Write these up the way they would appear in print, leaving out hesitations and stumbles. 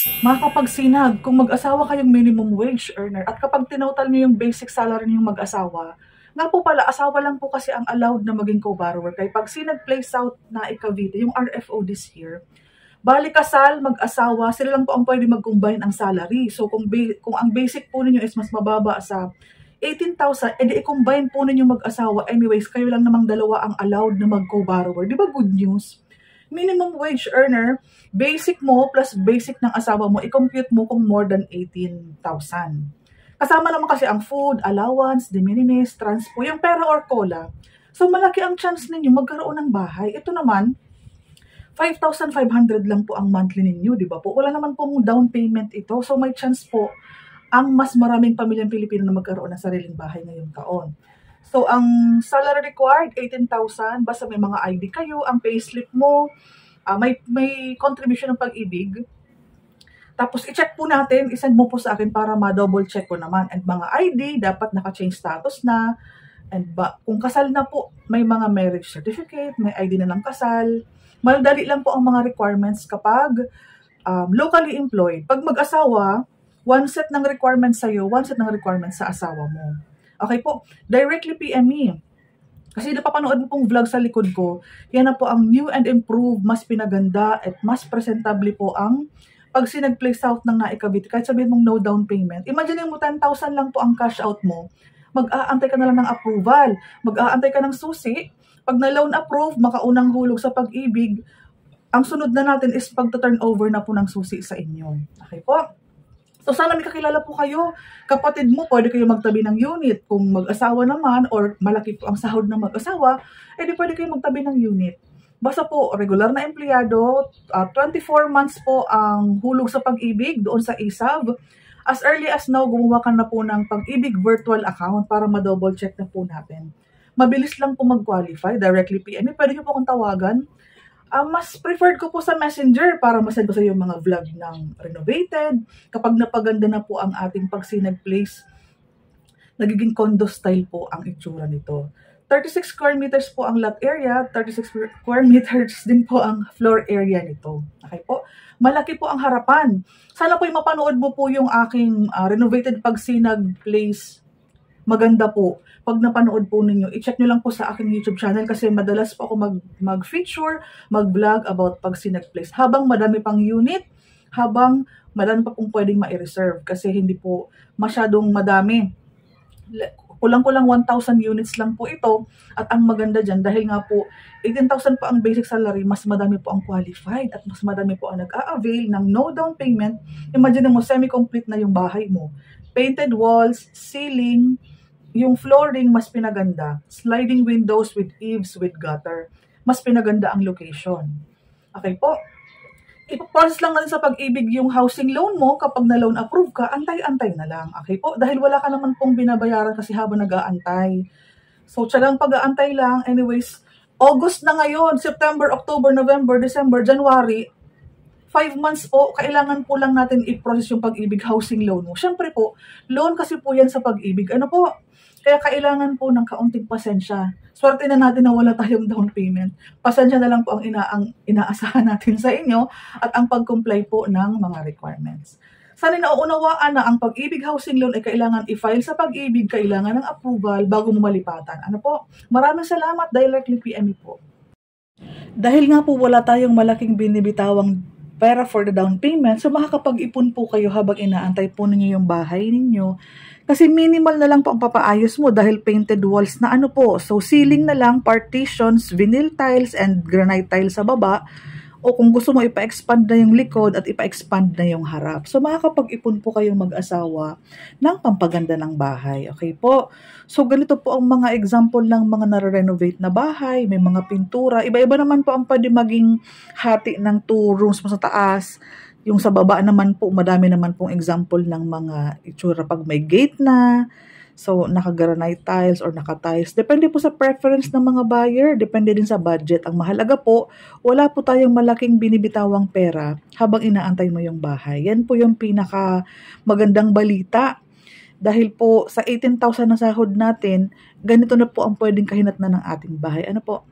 Makakapagsinag kung mag-asawa kayong minimum wage earner at kapag tinotal niyo yung basic salary niyong mag-asawa, nga po pala, asawa lang po kasi ang allowed na maging co-borrower. Kaya pag sinag-place out na Cavite, yung RFO this year, bali kasal, mag-asawa, sila lang po ang pwede mag-combine ang salary. So kung ang basic po ninyo is mas mababa sa 18,000, edi i-combine po ninyo mag-asawa. Anyways, kayo lang namang dalawa ang allowed na mag-co-borrower. Di ba good news? Minimum wage earner, basic mo plus basic ng asawa mo, i-compute mo kung more than 18,000. Kasama naman kasi ang food, allowance, de minimis, transpo, yung pera or cola. So malaki ang chance ninyo magkaroon ng bahay. Ito naman, 5,500 lang po ang monthly ninyo, di ba po? Wala naman pong down payment ito. So may chance po ang mas maraming pamilyang Pilipino na magkaroon ng sariling bahay ngayong taon. So, ang salary required, 18,000. Basta may mga ID kayo, ang payslip mo, may contribution ng pag-ibig. Tapos, i-check po natin, isend mo po sa akin para ma-double check ko naman. And mga ID, dapat naka-change status na. And kung kasal na po, may mga marriage certificate, may ID na ng kasal. Madali lang po ang mga requirements kapag locally employed. Pag mag-asawa, one set ng requirements sa'yo, one set ng requirements sa asawa mo. Okay po, directly PM me. Kasi napapanood mo pong vlog sa likod ko, yan na po ang new and improved, mas pinaganda at mas presentable po ang pag sinag-place out ng naikabit. Kahit sabihin mong no down payment, imagine mo 10,000 lang po ang cash out mo, mag-aantay ka na lang ng approval, mag-aantay ka ng susi, pag na-loan approve, makaunang hulog sa pag-ibig, ang sunod na natin is pag-turnover na po ng susi sa inyo. Okay po? So sana may kakilala po kayo, kapatid mo, pwede kayo magtabi ng unit. Kung mag-asawa naman or malaki po ang sahod ng mag-asawa, edi pwede kayo magtabi ng unit. Basta po, regular na empleyado, 24 months po ang hulog sa pag-ibig doon sa ESAV. As early as now, gumawa ka na po ng pag-ibig virtual account para ma-double check na po natin. Mabilis lang po mag-qualify, directly PM. Pwede niyo po akong tawagan. Mas preferred ko po sa Messenger para masend ko sa iyo mga vlog ng renovated. Kapag napaganda na po ang ating pagsinag place, nagiging condo style po ang itsura nito. 36 square meters po ang lot area, 36 square meters din po ang floor area nito. Okay po? Malaki po ang harapan. Sana po mapanood mo po yung aking renovated pagsinag place. Maganda po. Pag napanood po ninyo, i-check nyo lang po sa aking YouTube channel kasi madalas po ako mag-feature, mag-vlog about pag sinag-place. Habang madami pang unit, habang madami pa pong pwedeng ma-reserve kasi hindi po masyadong madami. Kulang-kulang 1,000 units lang po ito. At ang maganda dyan, dahil nga po 18,000 po ang basic salary, mas madami po ang qualified at mas madami po ang nag-a-avail ng no down payment. Imagine mo, semi-complete na yung bahay mo. Painted walls, ceiling, yung flooring mas pinaganda, sliding windows with eaves with gutter, mas pinaganda ang location. Okay po? Ipaprocess lang natin sa pag-ibig yung housing loan mo. Kapag na-loan approve ka, antay-antay na lang. Okay po? Dahil wala ka naman pong binabayaran kasi habang nag-aantay. So, tiyagang pag-aantay lang. Anyways, August na ngayon, September, October, November, December, January, 5 months po, kailangan po lang natin i-process yung pag-ibig housing loan mo. Siyempre po, loan kasi po yan sa pag-ibig. Ano po? Kaya kailangan po ng kaunting pasensya. Swerte na natin na wala tayong down payment. Pasensya na lang po ang inaasahan natin sa inyo at ang pag-comply po ng mga requirements. Sana nauunawaan na ang pag-ibig housing loan ay kailangan i-file sa pag-ibig, kailangan ng approval bago mo malipatan. Ano po? Maraming salamat. Directly PM po. Dahil nga po wala tayong malaking binibitawang pera for the down payment, so makakapag-ipon po kayo habang inaantay po ninyo yung bahay ninyo. Kasi minimal na lang po ang papaayos mo dahil painted walls na ano po. So ceiling na lang, partitions, vinyl tiles, and granite tiles sa baba. O kung gusto mo ipa-expand na yung likod at ipa-expand na yung harap. So makakapag-ipon po kayong mag-asawa ng pampaganda ng bahay. Okay po? So ganito po ang mga example ng mga nare-renovate na bahay. May mga pintura. Iba-iba naman po ang pwede maging hati ng 2 rooms mo sa taas. Yung sa baba naman po, madami naman pong example ng mga itsura pag may gate na. So, naka-granite tiles or naka-tiles. Depende po sa preference ng mga buyer. Depende din sa budget. Ang mahalaga po, wala po tayong malaking binibitawang pera habang inaantay mo yung bahay. Yan po yung pinaka magandang balita. Dahil po sa 18,000 na sahod natin, ganito na po ang pwedeng kahinatnan ng ating bahay. Ano po?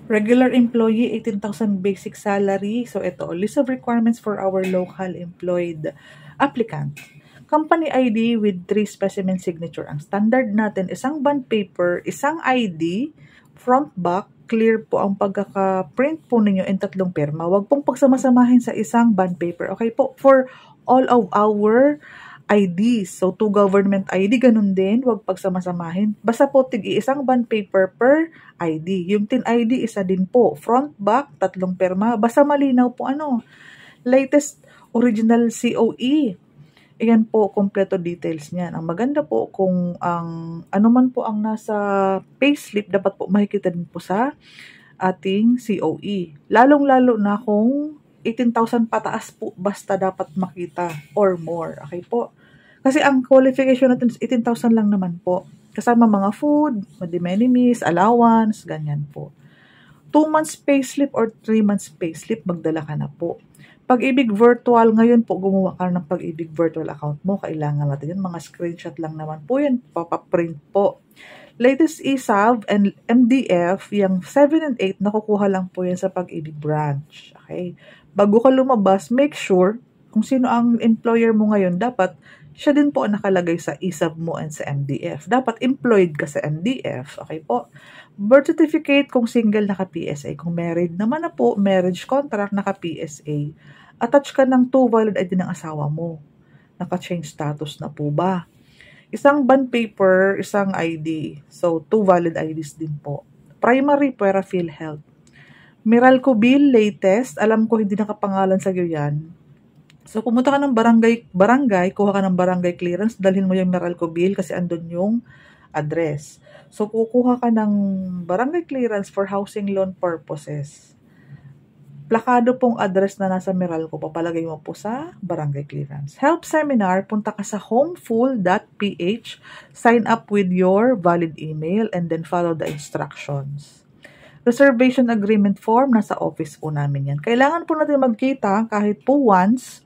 Regular employee, 18,000 basic salary. So, ito, list of requirements for our local employed applicant. Company ID with 3 specimen signature. Ang standard natin, isang bond paper, isang ID, front, back, clear po ang pagkaka-print po ninyo in 3 pirma. Huwag pong pagsamasamahin sa isang bond paper. Okay po? For all of our IDs. So, 2 government ID, ganun din. Huwag pagsamasamahin. Basta po, tig-iisang bond paper per ID. Yung tin ID, isa din po. Front, back, 3 pirma. Basta malinaw po latest original COE. Ayan po, kompleto details niyan. Ang maganda po kung ano man po ang nasa payslip, dapat po makikita din po sa ating COE. Lalong-lalo na kung 18,000 pataas po, basta dapat makita or more. Okay po? Kasi ang qualification natin is 18,000 lang naman po. Kasama mga food, minimis, allowance, ganyan po. 2 months payslip or 3 months payslip, magdala ka na po. Pag-ibig virtual, ngayon po, gumawa ka ng Pag-ibig virtual account mo. Kailangan natin yan. Mga screenshot lang naman po yan. Papaprint po. Latest ESAV and MDF, yung 7 and 8, nakukuha lang po yan sa Pag-ibig branch. Okay? Bago ka lumabas, make sure kung sino ang employer mo ngayon, dapat siya din po ang nakalagay sa ESAV mo and sa MDF. Dapat employed ka sa MDF. Okay po? Birth certificate kung single naka-PSA. Kung married naman na po, marriage contract naka-PSA. Attach ka ng 2 valid ID ng asawa mo. Naka-change status na po ba? Isang bond paper, isang ID. So, 2 valid IDs din po. Primary, pwera PhilHealth. Meralco bill, latest. Alam ko hindi nakapangalan sa iyo yan. So, pumunta ka ng barangay, kuha ka ng barangay clearance, dalhin mo yung Meralco bill kasi andun yung address. So, kukuha ka ng barangay clearance for housing loan purposes. Plakado pong address na nasa Meralco, papalagay mo po sa barangay clearance. Help seminar, punta ka sa homeful.ph, sign up with your valid email, and then follow the instructions. Reservation agreement form, nasa office po namin yan. Kailangan po natin magkita kahit po once,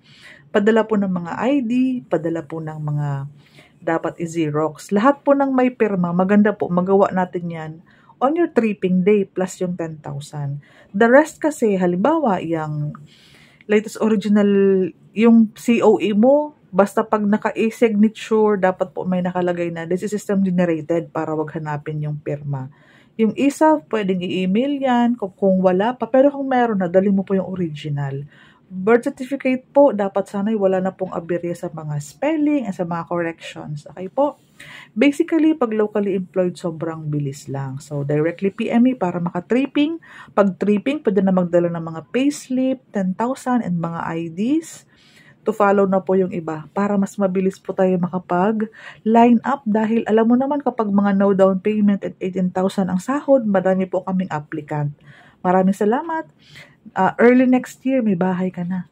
padala po ng mga ID, padala po ng mga dapat i-Xerox. Lahat po ng may pirma, maganda po, magawa natin yan on your tripping day plus yung 10,000. The rest kasi, halimbawa, yung latest original, yung COE mo, basta pag naka-e-signature, dapat po may nakalagay na this is system generated para wag hanapin yung pirma. Yung isa, pwedeng i-email yan kung wala pa. Pero kung meron na, dali mo po yung original. Birth certificate po, dapat sana'y wala na pong aberya sa mga spelling at sa mga corrections. Okay po? Basically, pag locally employed, sobrang bilis lang. So, directly PME para maka-tripping. Pag tripping, pwede na magdala ng mga payslip, 10,000 and mga IDs. To follow na po yung iba para mas mabilis po tayo makapag-line up dahil alam mo naman kapag mga no down payment at 18,000 ang sahod, marami po kaming applicant. Maraming salamat. Early next year, may bahay ka na.